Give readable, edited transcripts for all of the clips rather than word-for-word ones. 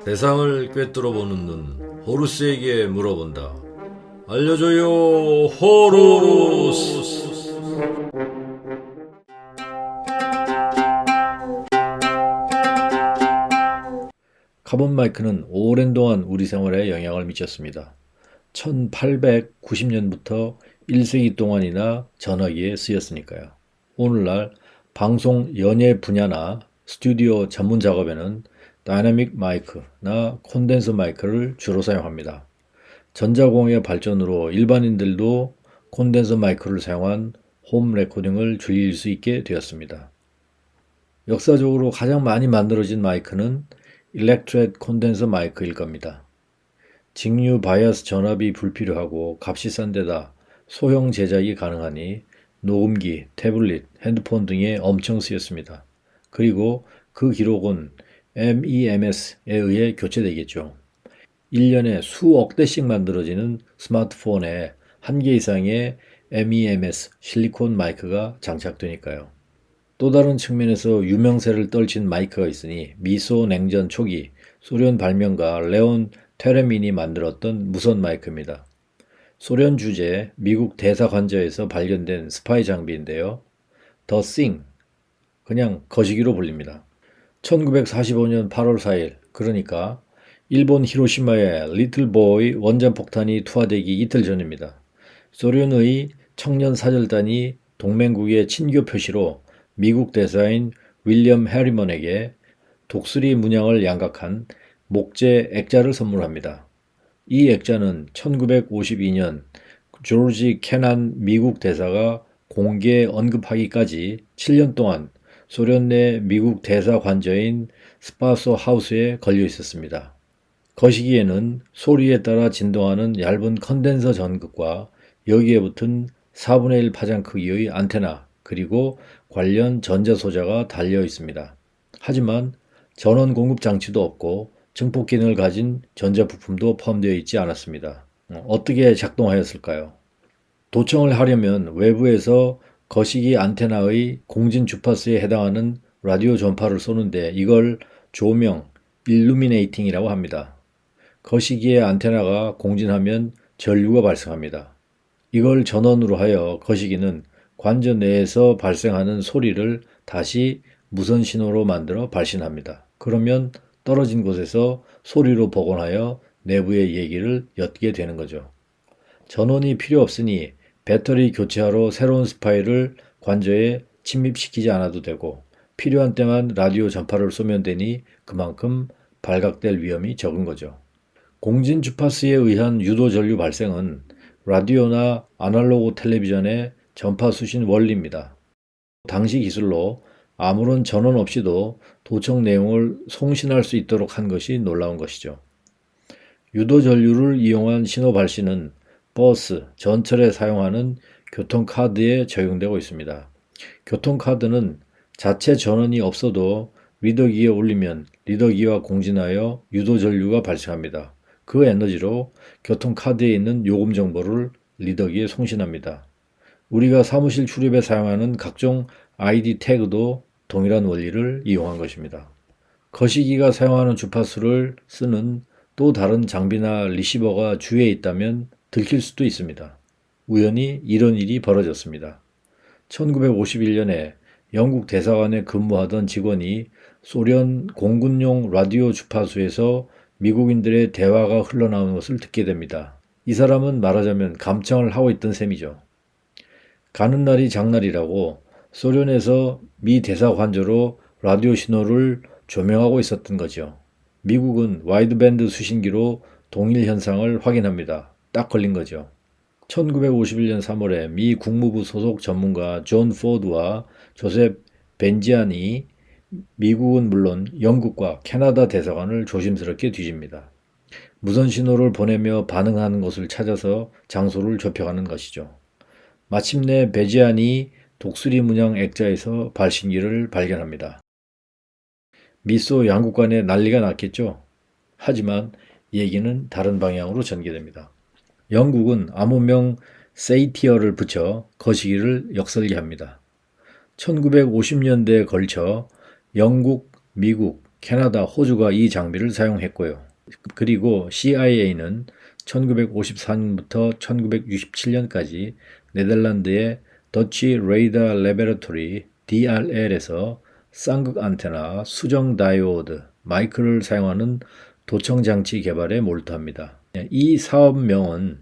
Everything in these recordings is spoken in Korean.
세상을 꿰뚫어 보는 눈, 호루스에게 물어본다. 알려줘요, 호루스. 카본 마이크는 오랜 동안 우리 생활에 영향을 미쳤습니다. 1890년부터 1세기 동안이나 전화기에 쓰였으니까요. 오늘날 방송 연예 분야나 스튜디오 전문 작업에는 다이나믹 마이크나 콘덴서 마이크를 주로 사용합니다. 전자공학의 발전으로 일반인들도 콘덴서 마이크를 사용한 홈 레코딩을 즐길 수 있게 되었습니다. 역사적으로 가장 많이 만들어진 마이크는 일렉트렛 콘덴서 마이크일 겁니다. 직류 바이어스 전압이 불필요하고 값이 싼 데다 소형 제작이 가능하니 녹음기, 태블릿, 핸드폰 등에 엄청 쓰였습니다. 그리고 그 기록은 MEMS에 의해 교체되겠죠. 1년에 수억 대씩 만들어지는 스마트폰에 한 개 이상의 MEMS 실리콘 마이크가 장착되니까요. 또 다른 측면에서 유명세를 떨친 마이크가 있으니 미소 냉전 초기 소련 발명가 레온 테레민이 만들었던 무선 마이크입니다. 소련 주재 미국 대사관저에서 발견된 스파이 장비인데요. 더 싱, 그냥 거시기로 불립니다. 1945년 8월 4일, 그러니까 일본 히로시마의 리틀보이 원전폭탄이 투하되기 이틀 전입니다. 소련의 청년 사절단이 동맹국의 친교 표시로 미국 대사인 윌리엄 해리먼에게 독수리 문양을 양각한 목재 액자를 선물합니다. 이 액자는 1952년 조지 캐난 미국 대사가 공개 언급하기까지 7년 동안 소련 내 미국 대사 관저인 스파소 하우스에 걸려 있었습니다. 거시기에는 소리에 따라 진동하는 얇은 컨덴서 전극과 여기에 붙은 4분의 1 파장 크기의 안테나 그리고 관련 전자소자가 달려 있습니다. 하지만 전원 공급 장치도 없고 증폭 기능을 가진 전자부품도 포함되어 있지 않았습니다. 어떻게 작동하였을까요? 도청을 하려면 외부에서 거시기 안테나의 공진 주파수에 해당하는 라디오 전파를 쏘는데 이걸 조명, 일루미네이팅이라고 합니다. 거시기의 안테나가 공진하면 전류가 발생합니다. 이걸 전원으로 하여 거시기는 관저 내에서 발생하는 소리를 다시 무선 신호로 만들어 발신합니다. 그러면 떨어진 곳에서 소리로 복원하여 내부의 얘기를 엿게 되는 거죠. 전원이 필요 없으니 배터리 교체하러 새로운 스파이를 관저에 침입시키지 않아도 되고 필요한 때만 라디오 전파를 쏘면 되니 그만큼 발각될 위험이 적은 거죠. 공진 주파수에 의한 유도 전류 발생은 라디오나 아날로그 텔레비전의 전파 수신 원리입니다. 당시 기술로 아무런 전원 없이도 도청 내용을 송신할 수 있도록 한 것이 놀라운 것이죠. 유도 전류를 이용한 신호 발신은 버스, 전철에 사용하는 교통카드에 적용되고 있습니다. 교통카드는 자체 전원이 없어도 리더기에 올리면 리더기와 공진하여 유도 전류가 발생합니다. 그 에너지로 교통카드에 있는 요금 정보를 리더기에 송신합니다. 우리가 사무실 출입에 사용하는 각종 ID 태그도 동일한 원리를 이용한 것입니다. 거시기가 사용하는 주파수를 쓰는 또 다른 장비나 리시버가 주위에 있다면 들킬 수도 있습니다. 우연히 이런 일이 벌어졌습니다. 1951년에 영국 대사관에 근무하던 직원이 소련 공군용 라디오 주파수에서 미국인들의 대화가 흘러나오는 것을 듣게 됩니다. 이 사람은 말하자면 감청을 하고 있던 셈이죠. 가는 날이 장날이라고 소련에서 미 대사관저로 라디오 신호를 조명하고 있었던 거죠. 미국은 와이드밴드 수신기로 동일 현상을 확인합니다. 딱 걸린 거죠. 1951년 3월에 미 국무부 소속 전문가 존 포드와 조셉 벤지안이 미국은 물론 영국과 캐나다 대사관을 조심스럽게 뒤집니다. 무선 신호를 보내며 반응하는 곳을 찾아서 장소를 좁혀가는 것이죠. 마침내 베지안이 독수리 문양 액자에서 발신기를 발견합니다. 미소 양국 간에 난리가 났겠죠. 하지만 얘기는 다른 방향으로 전개됩니다. 영국은 암호명 세이티어를 붙여 거시기를 역설계합니다. 1950년대에 걸쳐 영국 미국, 캐나다, 호주가 이 장비를 사용했고요. 그리고 CIA는 1954년부터 1967년까지 네덜란드의 더치 레이더 레베러토리 DRL에서 쌍극 안테나, 수정 다이오드, 마이크를 사용하는 도청 장치 개발에 몰두합니다. 이 사업명은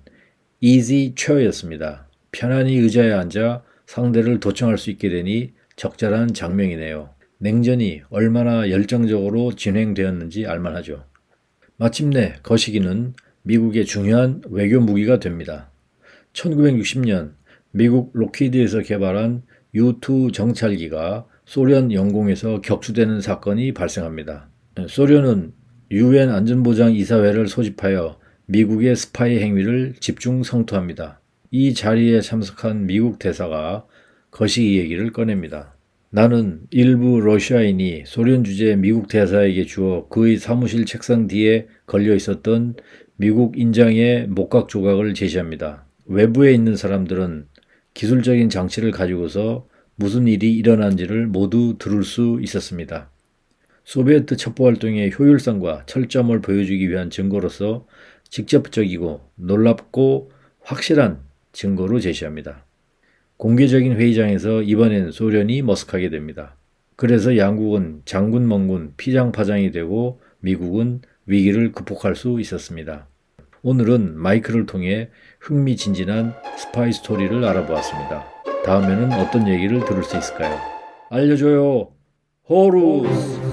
Easy Chair였습니다. 편안히 의자에 앉아 상대를 도청할 수 있게 되니 적절한 장명이네요. 냉전이 얼마나 열정적으로 진행되었는지 알만하죠. 마침내 거시기는 미국의 중요한 외교 무기가 됩니다. 1960년 미국 록히드에서 개발한 U-2 정찰기가 소련 영공에서 격추되는 사건이 발생합니다. 소련은 유엔 안전보장이사회를 소집하여 미국의 스파이 행위를 집중 성토합니다. 이 자리에 참석한 미국 대사가 거시기 얘기를 꺼냅니다. 나는 일부 러시아인이 소련 주재 미국 대사에게 주어 그의 사무실 책상 뒤에 걸려 있었던 미국 인장의 목각 조각을 제시합니다. 외부에 있는 사람들은 기술적인 장치를 가지고서 무슨 일이 일어난지를 모두 들을 수 있었습니다. 소비에트 첩보활동의 효율성과 철저함을 보여주기 위한 증거로서 직접적이고 놀랍고 확실한 증거로 제시합니다. 공개적인 회의장에서 이번엔 소련이 머쓱하게 됩니다. 그래서 양국은 장군멍군 피장파장이 되고 미국은 위기를 극복할 수 있었습니다. 오늘은 마이크를 통해 흥미진진한 스파이 스토리를 알아보았습니다. 다음에는 어떤 얘기를 들을 수 있을까요? 알려줘요. 호루스!